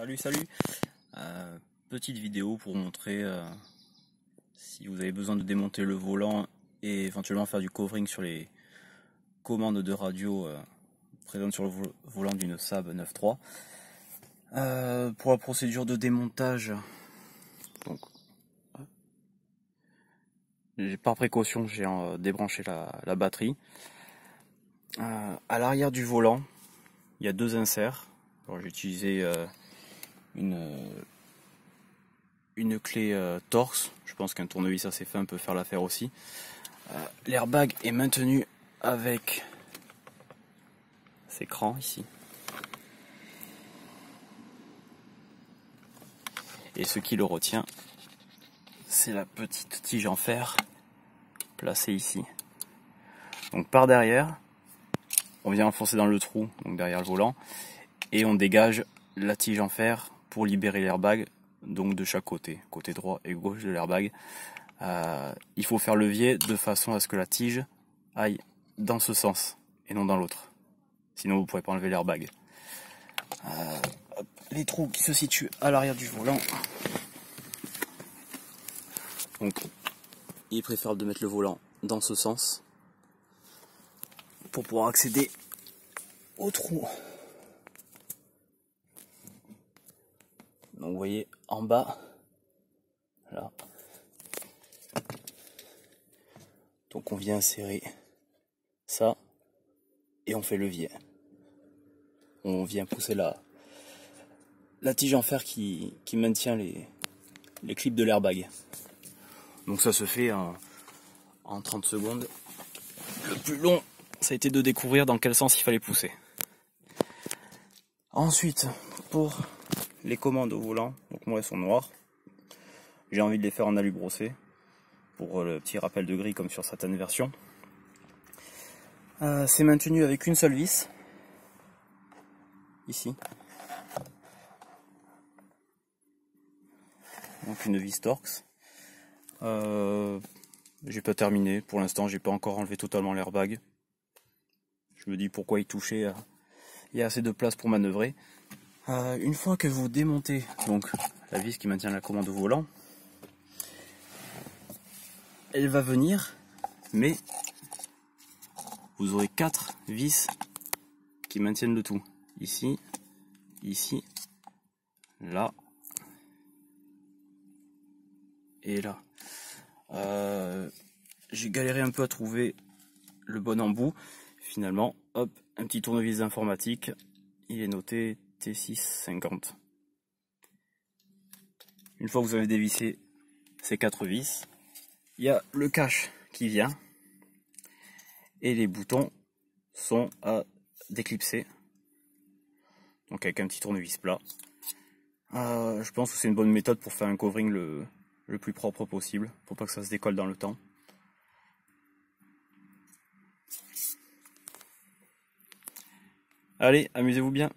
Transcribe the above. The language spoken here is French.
Salut. Petite vidéo pour montrer si vous avez besoin de démonter le volant et éventuellement faire du covering sur les commandes de radio présentes sur le volant d'une Saab 9.3. Pour la procédure de démontage, donc, par précaution j'ai débranché la batterie. À l'arrière du volant, il y a deux inserts. J'ai utilisé une clé torse. Je pense qu'un tournevis assez fin peut faire l'affaire aussi. L'airbag est maintenu avec ces crans ici. Et ce qui le retient, c'est la petite tige en fer placée ici. Donc par derrière, on vient enfoncer dans le trou, donc derrière le volant, et on dégage la tige en fer pour libérer l'airbag, donc de chaque côté, côté droit et gauche de l'airbag. Il faut faire levier de façon à ce que la tige aille dans ce sens et non dans l'autre. Sinon vous ne pourrez pas enlever l'airbag. Les trous qui se situent à l'arrière du volant. Donc il est préférable de mettre le volant dans ce sens pour pouvoir accéder au trou. Donc vous voyez en bas, là. Donc on vient insérer ça et on fait levier. On vient pousser la tige en fer qui maintient les clips de l'airbag. Donc ça se fait en 30 secondes. Le plus long, ça a été de découvrir dans quel sens il fallait pousser. Ensuite, pour les commandes au volant, donc moi elles sont noires. J'ai envie de les faire en alu brossé pour le petit rappel de gris comme sur certaines versions. C'est maintenu avec une seule vis, ici. Donc une vis Torx. J'ai pas terminé, pour l'instant j'ai pas encore enlevé totalement l'airbag. Je me dis pourquoi y toucher, il y a assez de place pour manœuvrer. Une fois que vous démontez donc la vis qui maintient la commande au volant, elle va venir, mais vous aurez 4 vis qui maintiennent le tout. Ici, ici, là et là. J'ai galéré un peu à trouver le bon embout. Finalement, hop, un petit tournevis informatique. Il est noté T650. Une fois que vous avez dévissé ces 4 vis, il y a le cache qui vient et les boutons sont à déclipser, donc avec un petit tournevis plat. Je pense que c'est une bonne méthode pour faire un covering le plus propre possible, pour pas que ça se décolle dans le temps. Allez, amusez-vous bien.